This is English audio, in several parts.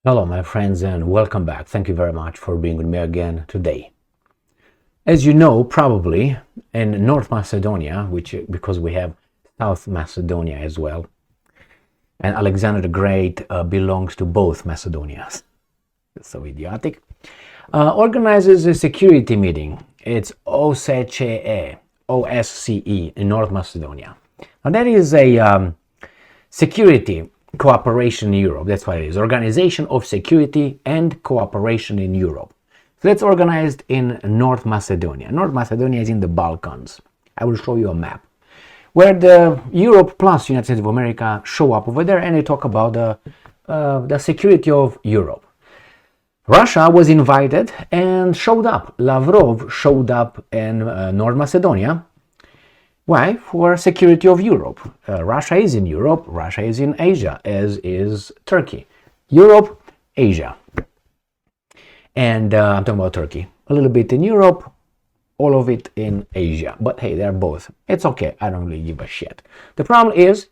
Hello, my friends, and welcome back. Thank you very much for being with me again today. As you know, probably in North Macedonia, because we have South Macedonia as well, and Alexander the Great belongs to both Macedonias. It's so idiotic. Organizes a security meeting. It's OSCE in North Macedonia. Now that is a security cooperation in Europe. That's what it is. Organization of Security and Cooperation in Europe. So that's organized in North Macedonia. North Macedonia is in the Balkans. I will show you a map where the Europe plus United States of America show up over there, and they talk about the security of Europe. Russia was invited and showed up. Lavrov showed up in North Macedonia. Why? For security of Europe. Russia is in Europe, Russia is in Asia, as is Turkey. Europe, Asia. And I'm talking about Turkey. A little bit in Europe, all of it in Asia. But hey, they're both. It's okay, I don't really give a shit. The problem is,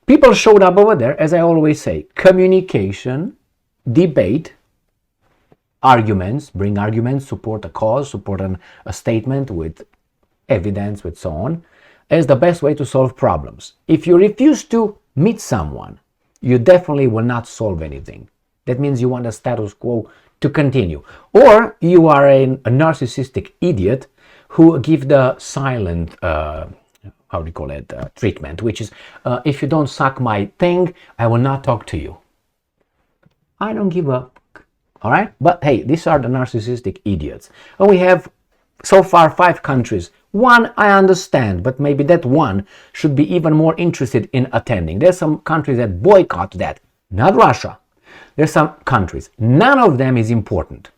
people showed up over there, as I always say, communication, debate, arguments, bring arguments, support a cause, support a statement with evidence, with so on, is the best way to solve problems. If you refuse to meet someone, you definitely will not solve anything. That means you want the status quo to continue. Or you are a narcissistic idiot who give the silent, treatment, which is, if you don't suck my thing, I will not talk to you. I don't give a fuck. All right? But hey, these are the narcissistic idiots. And we have so far 5 countries. One I understand, but maybe that one should be even more interested in attending. There's some countries that boycott that, not Russia. There's some countries, none of them is important.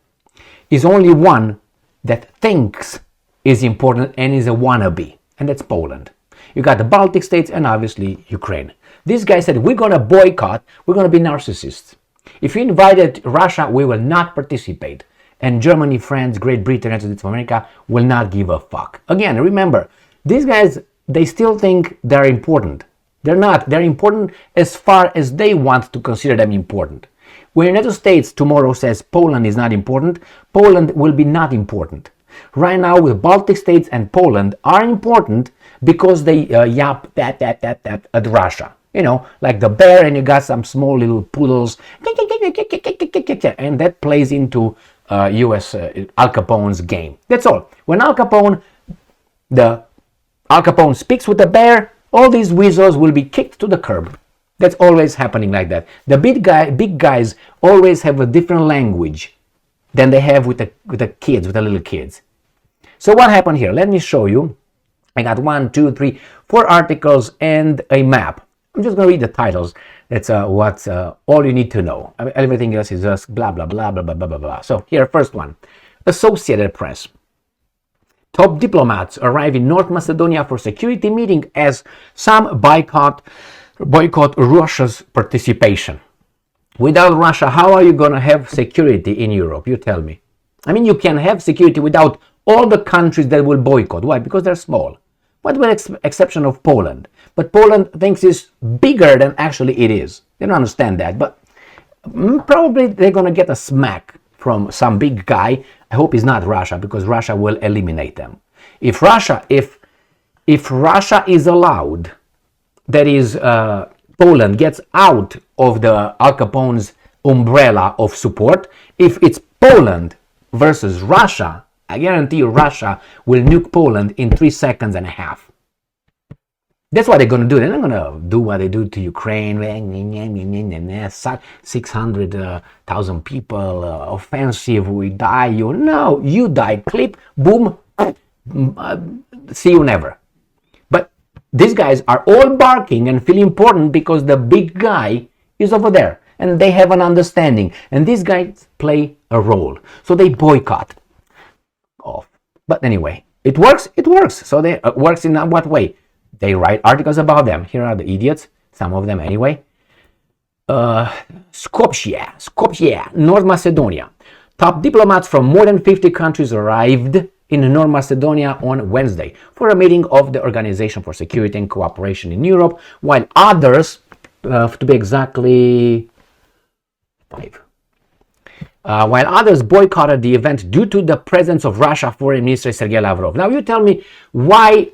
Is only one that thinks is important and is a wannabe, and that's Poland. You got the Baltic states and obviously Ukraine. This guy said, we're going to boycott, we're going to be narcissists. If you invited Russia, we will not participate. And Germany, France, Great Britain, United States of America will not give a fuck. Again, remember, these guys, they still think they're important. They're not. They're important as far as they want to consider them important. When the United States tomorrow says Poland is not important, Poland will be not important. Right now, the Baltic states and Poland are important because they yap that at Russia. You know, like the bear, and you got some small little poodles, and that plays into US Al Capone's game. That's all. When Al Capone speaks with the bear, all these weasels will be kicked to the curb. That's always happening like that. The big guys always have a different language than they have with the little kids. So what happened here? Let me show you. I got 1, 2, 3, 4 articles and a map. I'm just going to read the titles. That's what's all you need to know. I mean, everything else is just blah, blah, blah, blah, blah, blah, blah, blah. So here, first one. Associated Press. Top diplomats arrive in North Macedonia for security meeting as some boycott Russia's participation. Without Russia, how are you going to have security in Europe? You tell me. I mean, you can have security without all the countries that will boycott. Why? Because they're small. With the exception of Poland. But Poland thinks it's bigger than actually it is. They don't understand that. But probably they're going to get a smack from some big guy. I hope it's not Russia, because Russia will eliminate them. If Russia is allowed, that is, Poland gets out of the Al Capone's umbrella of support, if it's Poland versus Russia, I guarantee you Russia will nuke Poland in 3 seconds and a half. That's what they're going to do. They're not going to do what they do to Ukraine. 600,000 people, offensive, we die. You die. Clip, boom, see you never. But these guys are all barking and feel important because the big guy is over there. And they have an understanding. And these guys play a role. So they boycott. Off. But anyway, it works. So they works in what way? They write articles about them. Here are the idiots, some of them anyway. Skopje, North Macedonia. Top diplomats from more than 50 countries arrived in North Macedonia on Wednesday for a meeting of the Organization for Security and Cooperation in Europe, while others, to be exactly while others boycotted the event due to the presence of Russia Foreign Minister Sergei Lavrov. Now you tell me why,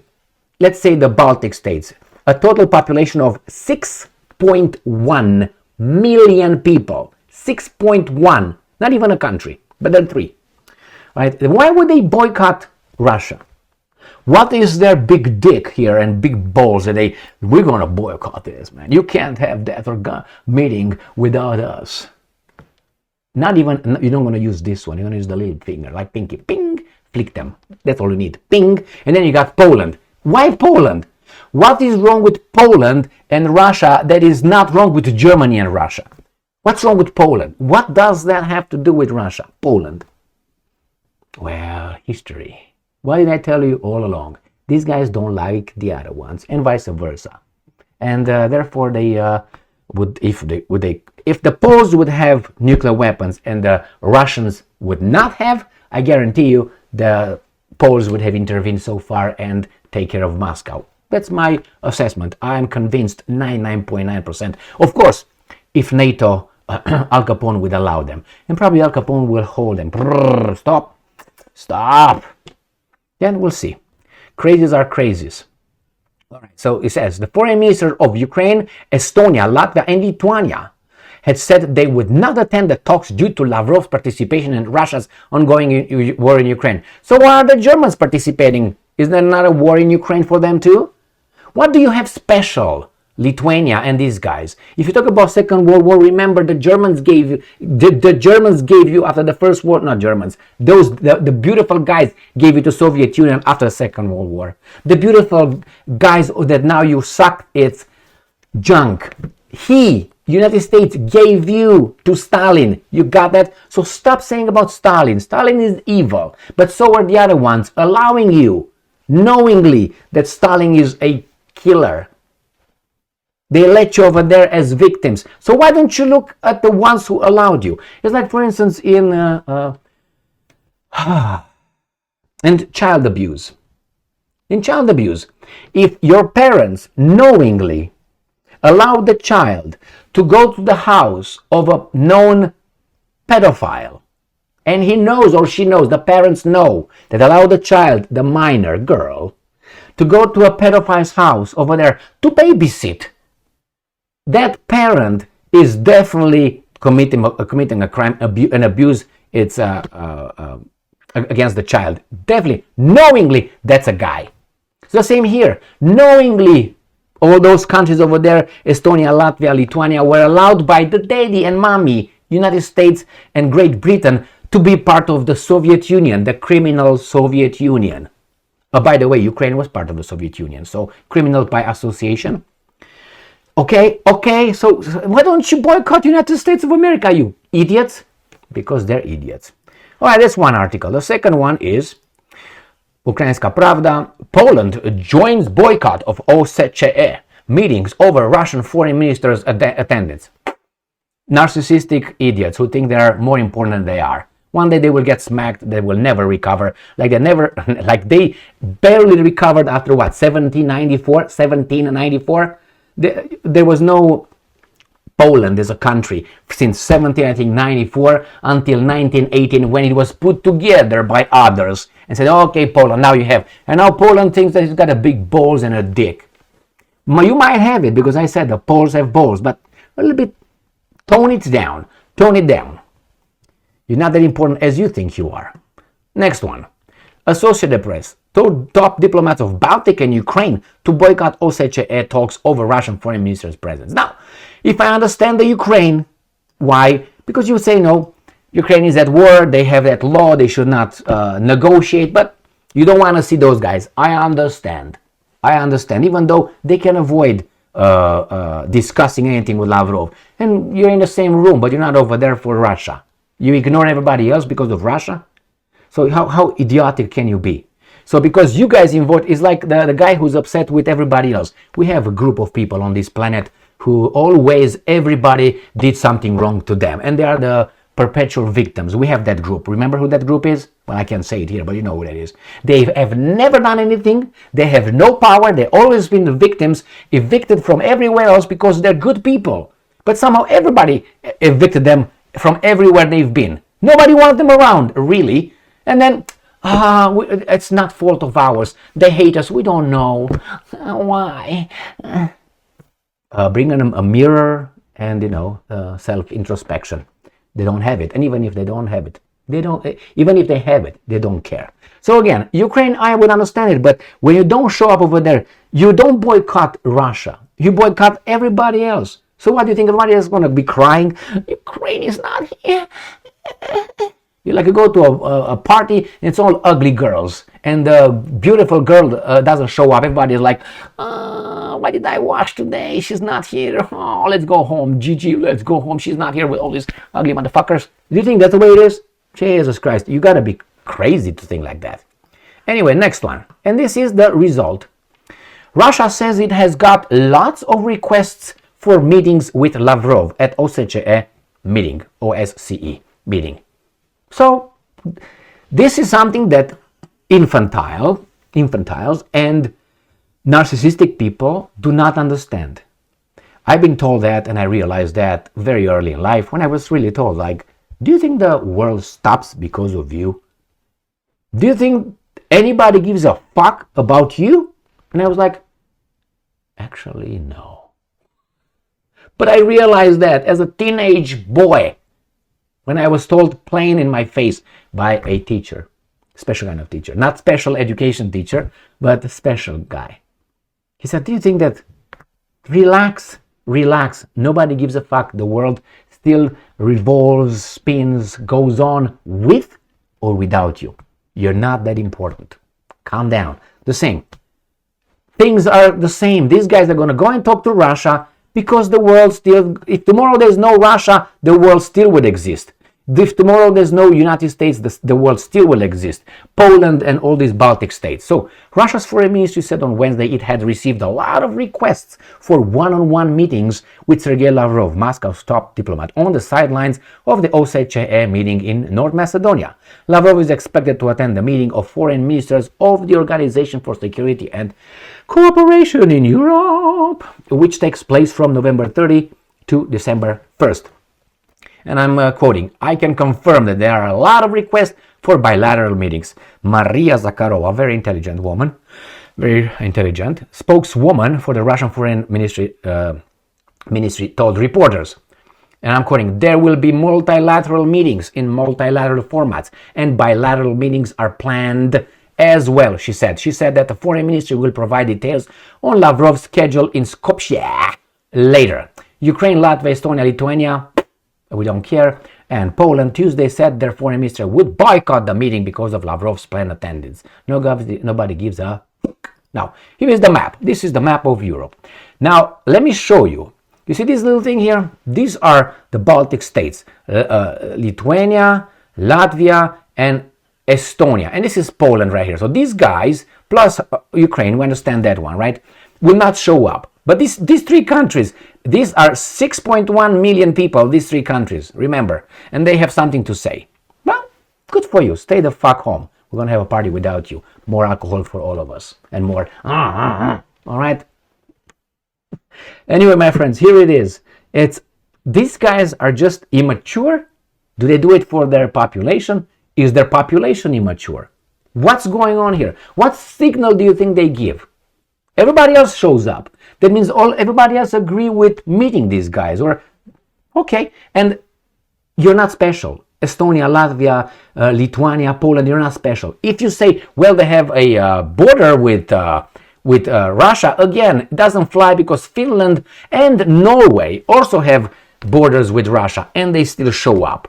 let's say the Baltic states, a total population of 6.1 million people, 6.1, not even a country, but they're three, right? Why would they boycott Russia? What is their big dick here and big balls that we're going to boycott this, man. You can't have that meeting without us. Not even, you're not going to use this one. You're going to use the little finger, like pinky, ping, flick them. That's all you need, ping. And then you got Poland. Why Poland? What is wrong with Poland and Russia that is not wrong with Germany and Russia? What's wrong with Poland? What does that have to do with Russia? Poland. Well, history. What did I tell you all along? These guys don't like the other ones, and vice versa. And therefore, they would, if the Poles would have nuclear weapons and the Russians would not have, I guarantee you, the Poles would have intervened so far and take care of Moscow. That's my assessment. I'm convinced 99.9%. Of course, if NATO, Al Capone would allow them, and probably Al Capone will hold them. Stop. Then we'll see. Crazies are crazies. All right. So it says the foreign minister of Ukraine, Estonia, Latvia, and Lithuania had said they would not attend the talks due to Lavrov's participation in Russia's ongoing war in Ukraine. So why are the Germans participating? Is there not a war in Ukraine for them too? What do you have special, Lithuania and these guys? If you talk about Second World War, remember the Germans gave you after the First World, not Germans, the beautiful guys gave you to Soviet Union after the Second World War. The beautiful guys that now you suck its junk. United States gave you to Stalin. You got that? So stop saying about Stalin. Stalin is evil, but so are the other ones, allowing you knowingly that Stalin is a killer. They let you over there as victims. So why don't you look at the ones who allowed you? It's like, for instance, in and child abuse. In child abuse, if your parents knowingly allowed the child to go to the house of a known pedophile, and he knows or she knows, the parents know, that allow the child, the minor girl, to go to a pedophile's house over there to babysit, that parent is definitely committing a crime, an abuse. It's against the child. Definitely, knowingly, that's a guy. So same here. Knowingly, all those countries over there, Estonia, Latvia, Lithuania, were allowed by the daddy and mommy, United States and Great Britain, to be part of the Soviet Union, the criminal Soviet Union. By the way, Ukraine was part of the Soviet Union, so criminal by association. Okay, so why don't you boycott United States of America, you idiots? Because they're idiots. All right, that's one article. The second one is Ukrainska Pravda. Poland joins boycott of OSCE meetings over Russian foreign minister's attendance. Narcissistic idiots who think they are more important than they are. One day they will get smacked, they will never recover. Like they barely recovered after what, 1794? There was no Poland as a country since 1794 until 1918, when it was put together by others and said, okay, Poland, now you have. And now Poland thinks that it's got a big balls and a dick. You might have it, because I said the Poles have balls, but a little bit, tone it down. You're not that important as you think you are. Next one. Associated Press told top diplomats of Baltic and Ukraine to boycott OSCE talks over Russian foreign minister's presence. Now, if I understand the Ukraine, why? Because you say, no, Ukraine is at war, they have that law, they should not negotiate, but you don't want to see those guys. I understand, even though they can avoid discussing anything with Lavrov. And you're in the same room, but you're not over there for Russia. You ignore everybody else because of Russia? So how idiotic can you be? So because you guys involved is like the guy who's upset with everybody else. We have a group of people on this planet who always, everybody did something wrong to them. And they are the perpetual victims. We have that group. Remember who that group is? Well, I can't say it here, but you know who that is. They have never done anything. They have no power. They've always been the victims, evicted from everywhere else because they're good people. But somehow everybody evicted them from everywhere they've been. Nobody wants them around, really. And then, it's not fault of ours. They hate us. We don't know why. Bring them a mirror and, self-introspection. They don't have it. And even if they don't have it, even if they have it, they don't care. So again, Ukraine, I would understand it, but when you don't show up over there, you don't boycott Russia. You boycott everybody else. So what do you think? Everybody else is going to be crying? Ukraine is not here. You go to a party, and it's all ugly girls, and the beautiful girl doesn't show up. Everybody's like, why did I wash today? She's not here. Oh, let's go home. Gigi, let's go home. She's not here with all these ugly motherfuckers. Do you think that's the way it is? Jesus Christ, you gotta be crazy to think like that. Anyway, next one. And this is the result. Russia says it has got lots of requests for meetings with Lavrov at OSCE meeting, OSCE meeting. So this is something that infantiles and narcissistic people do not understand. I've been told that, and I realized that very early in life when I was really told, do you think the world stops because of you? Do you think anybody gives a fuck about you? And I was like, actually, no. But I realized that as a teenage boy, when I was told plain in my face by a teacher, special kind of teacher, not special education teacher, but a special guy. He said, do you think that, relax, nobody gives a fuck, the world still revolves, spins, goes on with or without you. You're not that important. Calm down. The same. Things are the same. These guys are going to go and talk to Russia because the world still, if tomorrow there's no Russia, the world still would exist. If tomorrow there's no United States, the world still will exist. Poland and all these Baltic states. So Russia's foreign ministry said on Wednesday it had received a lot of requests for one-on-one meetings with Sergei Lavrov, Moscow's top diplomat, on the sidelines of the OSCE meeting in North Macedonia. Lavrov is expected to attend the meeting of foreign ministers of the Organization for Security and Cooperation in Europe, which takes place from November 30 to December 1st. And I'm quoting, I can confirm that there are a lot of requests for bilateral meetings. Maria Zakharova, very intelligent woman, very intelligent, spokeswoman for the Russian Foreign Ministry, told reporters, and I'm quoting, there will be multilateral meetings in multilateral formats, and bilateral meetings are planned as well, she said. She said that the Foreign Ministry will provide details on Lavrov's schedule in Skopje later. Ukraine, Latvia, Estonia, Lithuania, we don't care, and Poland Tuesday said their foreign minister would boycott the meeting because of Lavrov's planned attendance. Nobody gives a fuck. Now, here is the map. This is the map of Europe. Now, let me show you. You see this little thing here? These are the Baltic states, Lithuania, Latvia, and Estonia. And this is Poland right here. So these guys, plus Ukraine, we understand that one, right, will not show up. But these three countries, these are 6.1 million people, these three countries, remember, and they have something to say. Well, good for you. Stay the fuck home. We're going to have a party without you. More alcohol for all of us and more. All right? Anyway, my friends, here it is. These guys are just immature. Do they do it for their population? Is their population immature? What's going on here? What signal do you think they give? Everybody else shows up. That means everybody else agree with meeting these guys. Or, okay, and you're not special. Estonia, Latvia, Lithuania, Poland, you're not special. If you say, well, they have a border with Russia, again, it doesn't fly because Finland and Norway also have borders with Russia, and they still show up.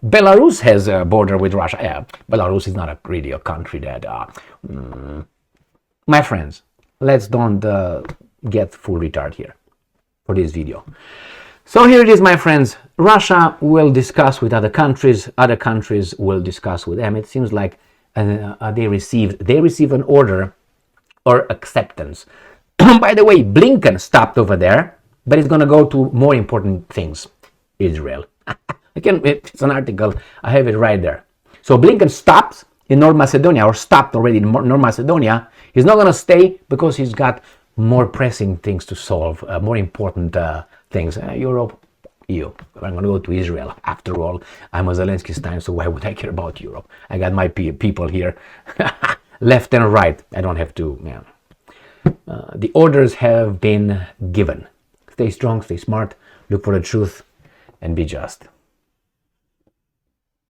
Belarus has a border with Russia. Yeah, Belarus is not really a country that... My friends, let's don't get full retard here for this video. So here it is, my friends. Russia will discuss with other countries will discuss with them. It seems like they receive an order or acceptance. By the way, Blinken stopped over there, but it's going to go to more important things. Israel. It's an article, I have it right there. So Blinken stops in North Macedonia, or stopped already in North Macedonia. He's not going to stay because he's got more pressing things to solve, more important things. Europe, EU. I'm going to go to Israel. After all, I'm a Zelensky Stein, so why would I care about Europe? I got my people here, left and right. I don't have to, man. The orders have been given. Stay strong, stay smart, look for the truth, and be just.